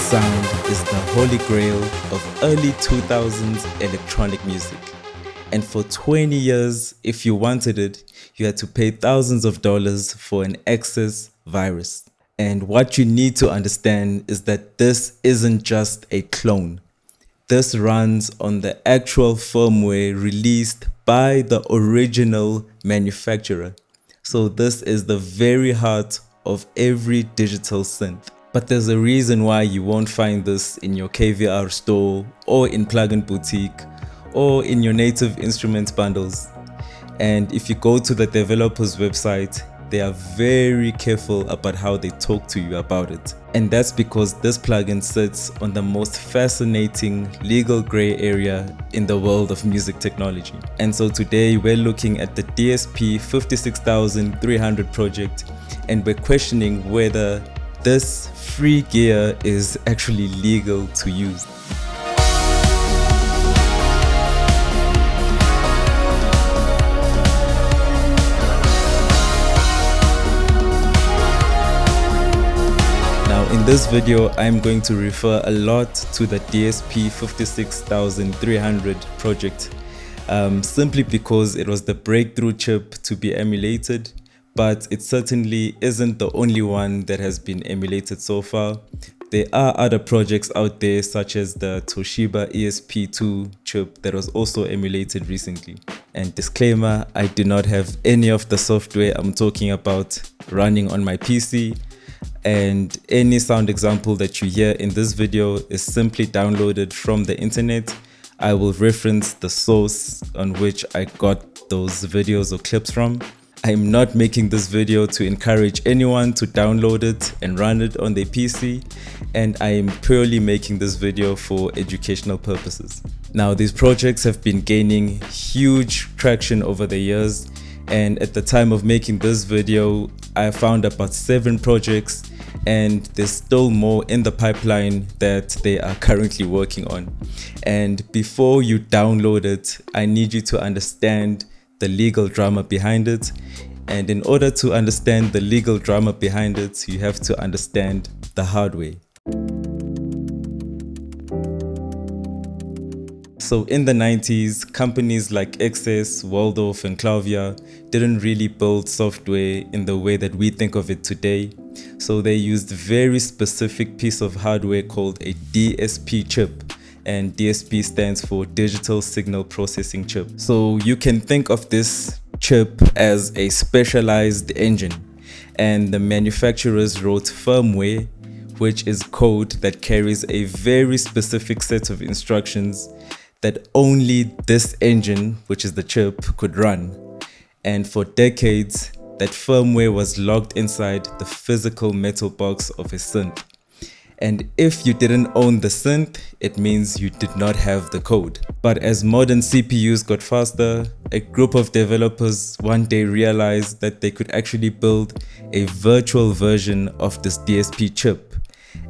sound is the holy grail of early 2000s electronic music. And for 20 years, if you wanted it, you had to pay thousands of dollars for an excess virus. And what you need to understand is that this isn't just a clone. This runs on the actual firmware released by the original manufacturer. So this is the very heart of every digital synth. But there's a reason why you won't find this in your KVR store or in plugin boutique or in your native instruments bundles. And if you go to the developer's website, they are very careful about how they talk to you about it. And that's because this plugin sits on the most fascinating legal gray area in the world of music technology. And so today we're looking at the DSP 56300 project, and we're questioning whether this free gear is actually legal to use. In this video, I'm going to refer a lot to the DSP 56300 project, simply because it was the breakthrough chip to be emulated, but it certainly isn't the only one that has been emulated so far. There are other projects out there such as the Toshiba ESP2 chip that was also emulated recently. And disclaimer, I do not have any of the software I'm talking about running on my PC. And any sound example that you hear in this video is simply downloaded from the internet. I will reference the source on which I got those videos or clips from. I'm not making this video to encourage anyone to download it and run it on their PC, and I am purely making this video for educational purposes. Now, these projects have been gaining huge traction over the years, and at the time of making this video, I found about 7 projects, and there's still more in the pipeline that they are currently working on. And before you download it, I need you to understand the legal drama behind it. And in order to understand the legal drama behind it, you have to understand the hardware. So in the 90s, companies like XS, Waldorf, and Clavia didn't really build software in the way that we think of it today. So they used a very specific piece of hardware called a DSP chip. And DSP stands for Digital Signal Processing Chip. So you can think of this chip as a specialized engine. And the manufacturers wrote firmware, which is code that carries a very specific set of instructions that only this engine, which is the chip, could run. And for decades, that firmware was locked inside the physical metal box of a synth. And if you didn't own the synth, it means you did not have the code. But as modern CPUs got faster, a group of developers one day realized that they could actually build a virtual version of this DSP chip.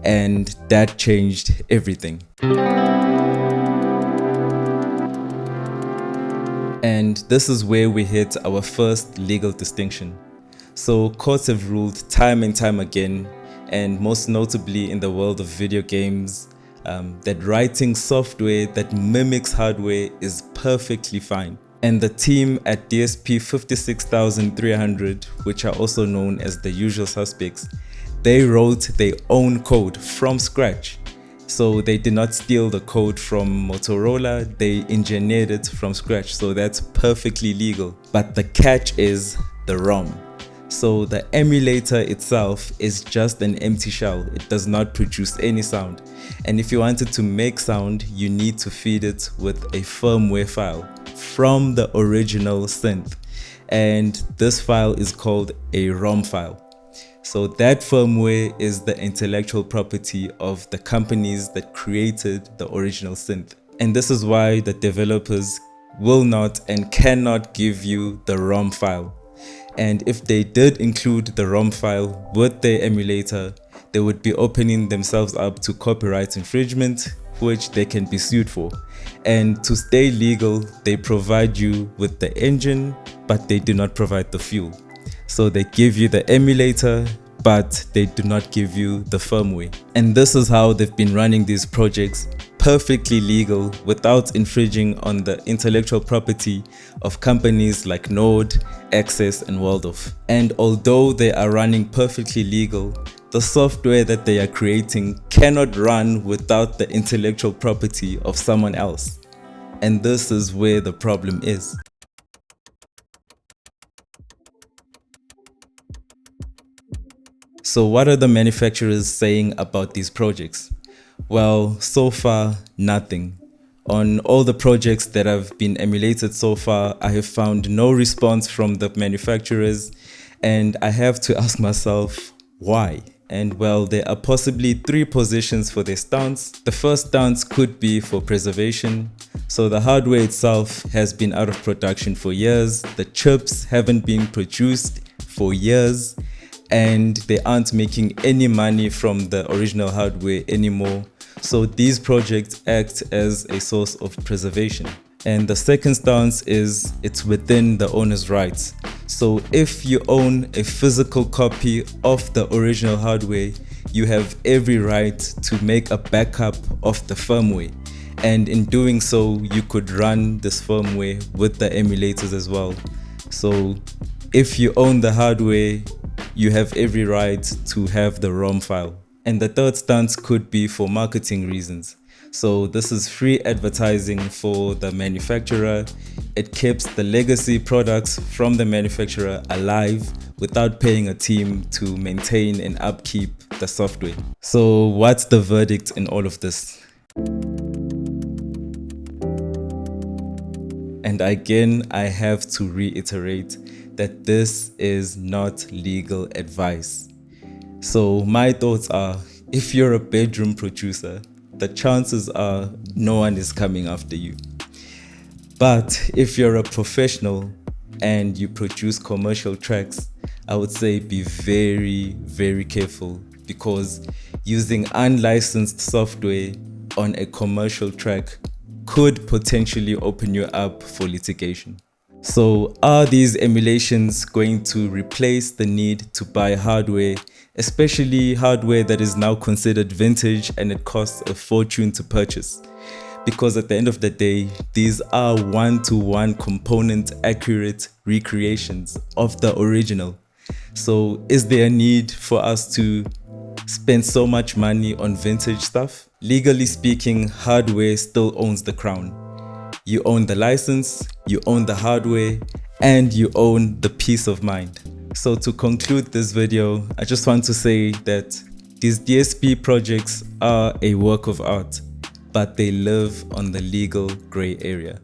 And that changed everything. And this is where we hit our first legal distinction. So courts have ruled time and time again, and most notably in the world of video games, that writing software that mimics hardware is perfectly fine. And the team at DSP 56300, which are also known as the usual suspects, they wrote their own code from scratch. So they did not steal the code from Motorola, they engineered it from scratch. So that's perfectly legal. But the catch is the ROM. So the emulator itself is just an empty shell. It does not produce any sound. And if you wanted to make sound, you need to feed it with a firmware file from the original synth. And this file is called a ROM file. So that firmware is the intellectual property of the companies that created the original synth. And this is why the developers will not and cannot give you the ROM file. And if they did include the ROM file with their emulator, they would be opening themselves up to copyright infringement, which they can be sued for. And to stay legal, they provide you with the engine, but they do not provide the fuel. So they give you the emulator, but they do not give you the firmware. And this is how they've been running these projects, perfectly legal without infringing on the intellectual property of companies like Node, Access and Waldorf. And although they are running perfectly legal, the software that they are creating cannot run without the intellectual property of someone else. And this is where the problem is. So what are the manufacturers saying about these projects? Well, so far, nothing. On all the projects that have been emulated so far, I have found no response from the manufacturers, and I have to ask myself, why? And well, there are possibly three positions for their stance. The first stance could be for preservation. So the hardware itself has been out of production for years, the chips haven't been produced for years, and they aren't making any money from the original hardware anymore. So these projects act as a source of preservation. And the second stance is it's within the owner's rights. So if you own a physical copy of the original hardware, you have every right to make a backup of the firmware. And in doing so, you could run this firmware with the emulators as well. So if you own the hardware, you have every right to have the ROM file. And the third stance could be for marketing reasons. So this is free advertising for the manufacturer. It keeps the legacy products from the manufacturer alive without paying a team to maintain and upkeep the software. So what's the verdict in all of this? And again, I have to reiterate that this is not legal advice. So my thoughts are, if you're a bedroom producer, the chances are no one is coming after you. But if you're a professional and you produce commercial tracks, I would say be very, very careful, because using unlicensed software on a commercial track could potentially open you up for litigation. So are these emulations going to replace the need to buy hardware, especially hardware that is now considered vintage and it costs a fortune to purchase? Because at the end of the day, these are one-to-one component accurate recreations of the original. So is there a need for us to spend so much money on vintage stuff? Legally speaking, hardware still owns the crown. You own the license, you own the hardware, and you own the peace of mind. So to conclude this video, I just want to say that these DSP projects are a work of art, but they live on the legal gray area.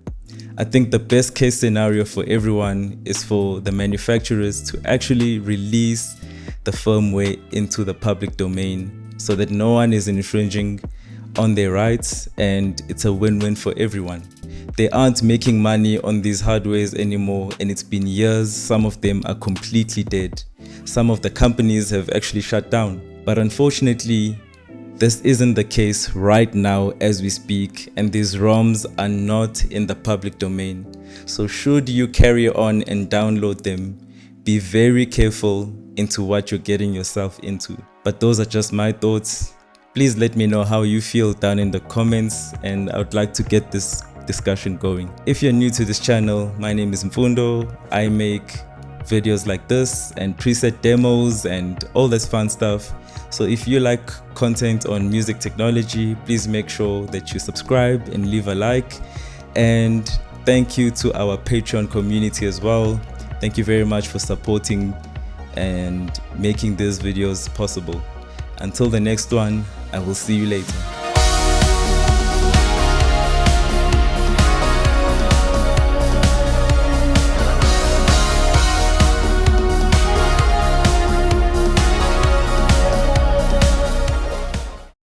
I think the best case scenario for everyone is for the manufacturers to actually release the firmware into the public domain so that no one is infringing on their rights, and it's a win-win for everyone. They aren't making money on these hardwares anymore, and it's been years. Some of them are completely dead. Some of the companies have actually shut down. But unfortunately, this isn't the case right now as we speak, and these ROMs are not in the public domain. So should you carry on and download them, be very careful into what you're getting yourself into. But those are just my thoughts. Please let me know how you feel down in the comments, and I would like to get this discussion going. If you're new to this channel, my name is Mfundo. I make videos like this and preset demos and all this fun stuff. So if you like content on music technology, please make sure that you subscribe and leave a like. And thank you to our Patreon community as well. Thank you very much for supporting and making these videos possible. Until the next one, I will see you later.